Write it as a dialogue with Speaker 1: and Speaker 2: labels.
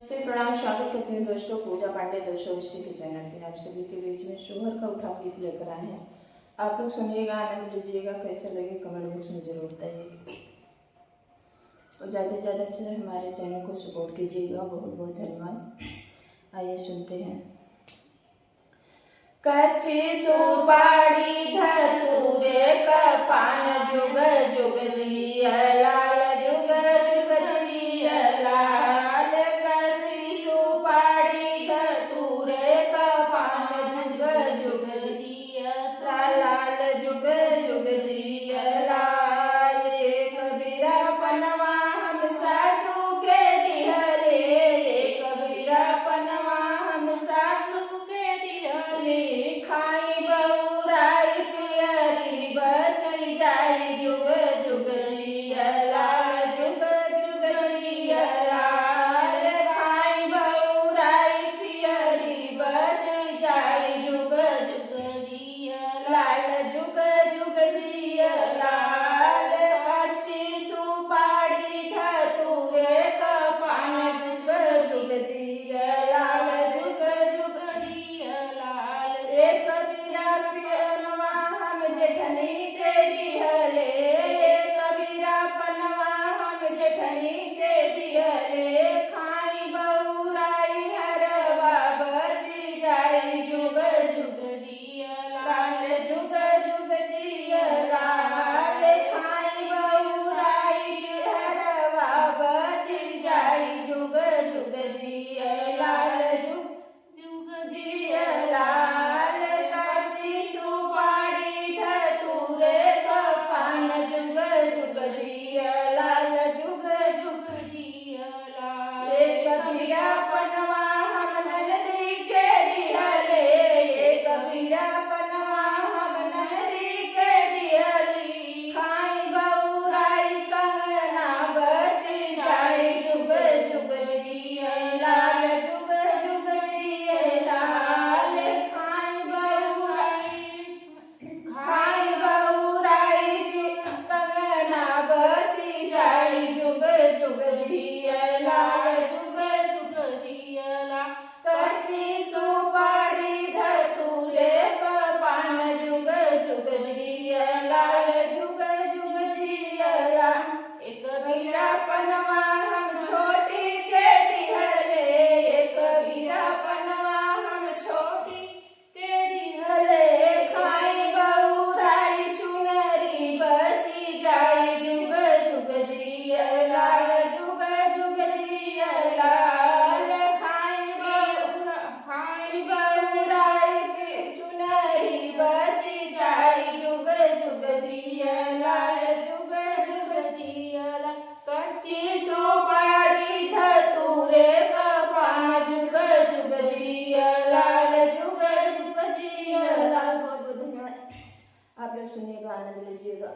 Speaker 1: तो प्रणाम, स्वागत करती हूँ दोस्तों पूजा पांडे 280 के चैनल पे। आप सभी के बीच में शोहर का उठाव गीत लेकर आए हैं। आप लोग सुनिएगा, आनंद लीजिएगा। कैसे लगे कमेंट बॉक्स में जरूर बताइएगा और ज़्यादा से ज़्यादा से हमारे चैनल को सपोर्ट कीजिएगा। बहुत बहुत धन्यवाद। आइए सुनते हैं। कच्ची सुपारी धतूरे का पान जुग जुग जिया लाल जुग जुग जिया लाल। कच्ची सुपारी धतूरे का पान जुग जुग जिया लाल जुग जुग जिया लाल। कबीरा पनवा हम सासू के दिहले, कबीरा पनवा हम सासू के दिहले। खाई बहुराई पियरी बचई जाई जुग जुग जिया लाल जुग जुग जिया लाल। खाई बहुराई पियरी बचई जाई जुग जुग जिया लाल जुग जुग जिया लाल। कच्ची सुपारी धतूरे का पान जुग जुग जिया लाल जुग जुग जिया लाल। कबीरा पनवा हम जेठनी के दिहले, कबीरा पनवा हम जेठनी के दिहले। खाई बहुराई हरवा बची जाई जुग जुग जिया लाल जुग जुग जिया लाल। खाई बहुराई हरवा बची जाई जुग जुग जिया लाल जुग जुग जिया लाल। कच्ची सुपारी धतूरे का पान जुग जुग जिया लाल जुग जुग जिया लाल। कबीरा पनवा हम ननदी के दिहले, कबीरा पनवा हम ननदी के दिहली। खाई बहुराई कंगना बची जाई जुग जुग जिया लाल जुग जुग जिया लाल। खाई बहुराई कंगना बची जाई जुग जुग जिया लाल जुग जुग जिया लाल। कच्ची सुपारी धतूरे का पान जुग जुग जिया लाल जुग जुग जिया लाल। कबीरा पनवा हम छोटी के दिहले, कबीरा पनवा हम छोटी के दिहले। खाई बहुराई चुनरी बची जाई जुग जुग जिया लाल जुग जुग जिया लाल। खाई बहुराई चुनरी बची जाई जुग जुग जिया लाल जुग जुग जिया लाल। कच्ची सुपारी धतूरे का पान जुग जुग जिया लाल जुग जुग जिया लाल। बहुत बहुत धन्यवाद। आप लोग सुनिएगा, आनंद लीजिएगा।